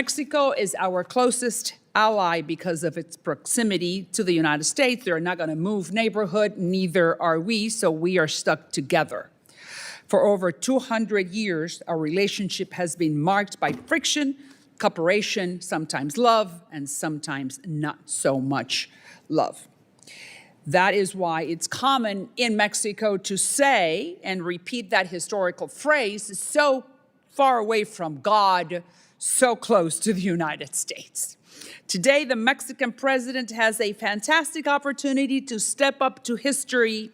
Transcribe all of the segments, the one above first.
Mexico is our closest ally because of its proximity to the United States. They're not going to move neighborhood, neither are we, so we are stuck together. For over 200 years, our relationship has been marked by friction, cooperation, sometimes love, and sometimes not so much love. That is why it's common in Mexico to say and repeat that historical phrase, so far away from God, so close to the United States. Today, the Mexican president has a fantastic opportunity to step up to history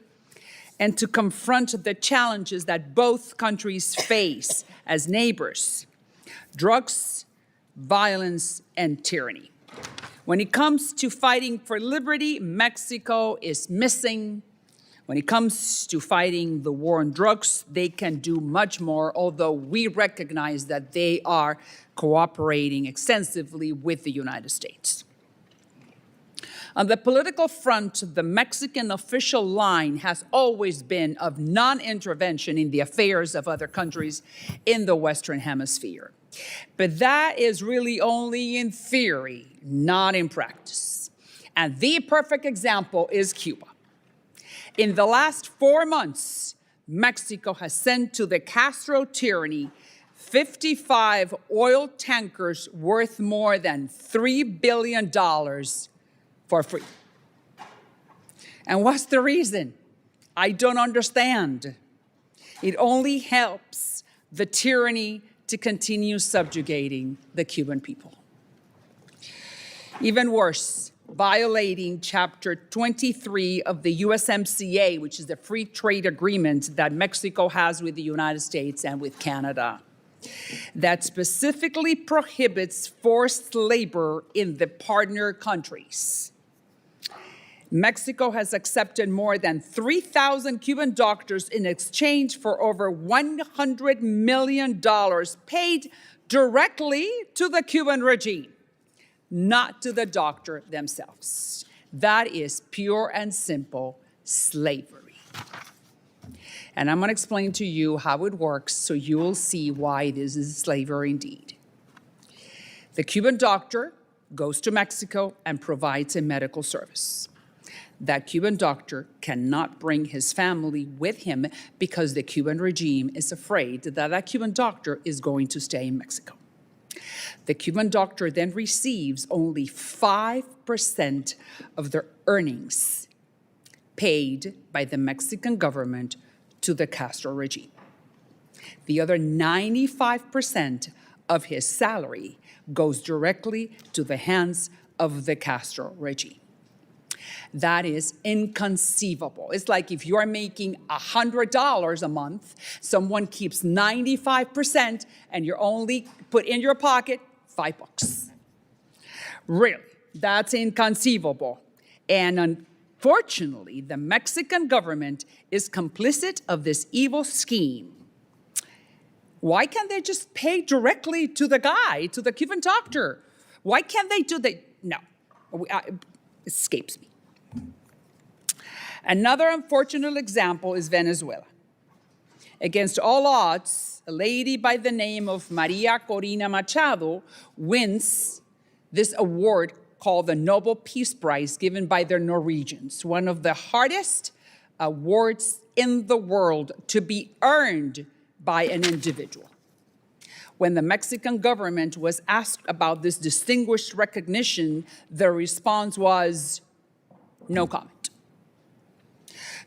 and to confront the challenges that both countries face as neighbors: drugs, violence, and tyranny. When it comes to fighting for liberty, Mexico is missing. When it comes to fighting the war on drugs, they can do much more, although we recognize that they are cooperating extensively with the United States. On the political front, the Mexican official line has always been of non-intervention in the affairs of other countries in the Western Hemisphere. But that is really only in theory, not in practice. And the perfect example is Cuba. In the last 4 months, Mexico has sent to the Castro tyranny 55 oil tankers worth more than $3 billion for free. And what's the reason? I don't understand. It only helps the tyranny to continue subjugating the Cuban people. Even worse, violating Chapter 23 of the USMCA, which is the free trade agreement that Mexico has with the United States and with Canada, that specifically prohibits forced labor in the partner countries. Mexico has accepted more than 3,000 Cuban doctors in exchange for over $100 million paid directly to the Cuban regime, not to the doctor themselves. That is pure and simple slavery. And I'm going to explain to you how it works so you will see why this is slavery indeed. The Cuban doctor goes to Mexico and provides a medical service. That Cuban doctor cannot bring his family with him because the Cuban regime is afraid that that Cuban doctor is going to stay in Mexico. The Cuban doctor then receives only 5% of their earnings paid by the Mexican government to the Castro regime. The other 95% of his salary goes directly to the hands of the Castro regime. That is inconceivable. It's like if you're making $100 a month, someone keeps 95% and you're only put in your pocket $5. Really, that's inconceivable. And unfortunately, the Mexican government is complicit of this evil scheme. Why can't they just pay directly to the guy, to the Cuban doctor? Why can't they do that? No, it escapes me. Another unfortunate example is Venezuela. Against all odds, a lady by the name of Maria Corina Machado wins this award called the Nobel Peace Prize given by the Norwegians, one of the hardest awards in the world to be earned by an individual. When the Mexican government was asked about this distinguished recognition, the response was no comment.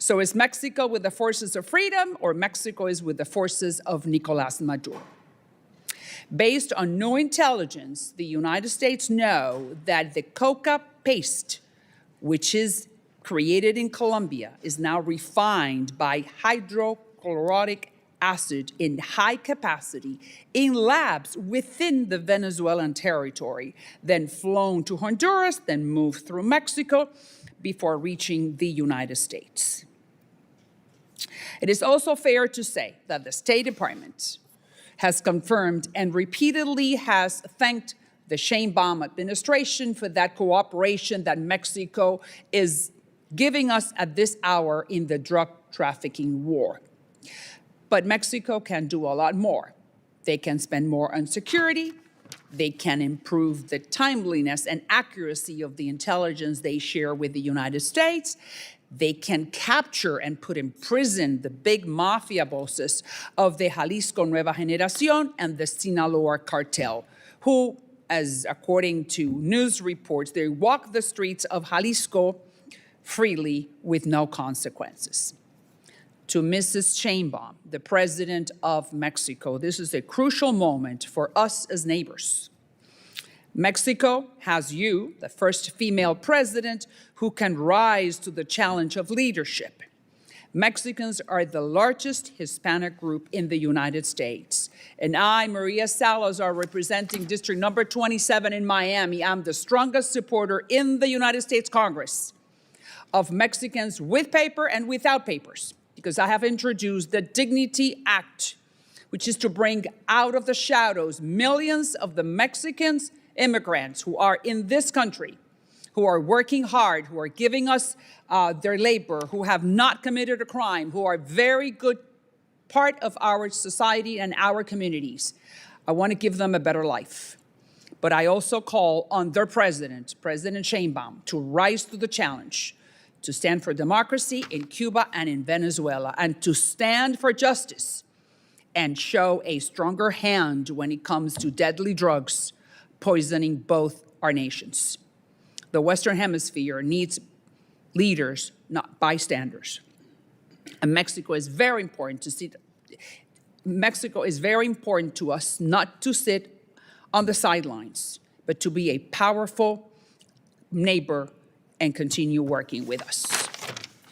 So is Mexico with the forces of freedom, or Mexico is with the forces of Nicolás Maduro? Based on no intelligence, the United States know that the coca paste, which is created in Colombia, is now refined by hydrochloric acid in high capacity in labs within the Venezuelan territory, then flown to Honduras, then moved through Mexico before reaching the United States. It is also fair to say that the State Department has confirmed and repeatedly has thanked the Sheinbaum administration for that cooperation that Mexico is giving us at this hour in the drug trafficking war. But Mexico can do a lot more. They can spend more on security, They can improve the timeliness and accuracy of the intelligence they share with the United States. They can capture and put in prison the big mafia bosses of the Jalisco Nueva Generación and the Sinaloa cartel, who, as according to news reports, they walk the streets of Jalisco freely with no consequences. To Mrs. Sheinbaum, the President of Mexico, this is a crucial moment for us as neighbors. Mexico has you, the first female president, who can rise to the challenge of leadership. Mexicans are the largest Hispanic group in the United States. And I, Maria Salazar, representing District Number 27 in Miami, am the strongest supporter in the United States Congress of Mexicans with paper and without papers, because I have introduced the Dignity Act, which is to bring out of the shadows millions of the Mexicans immigrants who are in this country, who are working hard, who are giving us their labor, who have not committed a crime, who are very good part of our society and our communities. I want to give them a better life. But I also call on their president, President Sheinbaum, to rise to the challenge, to stand for democracy in Cuba and in Venezuela, and to stand for justice and show a stronger hand when it comes to deadly drugs poisoning both our nations. The Western Hemisphere needs leaders, not bystanders. And Mexico is very important to us not to sit on the sidelines, but to be a powerful neighbor and continue working with us.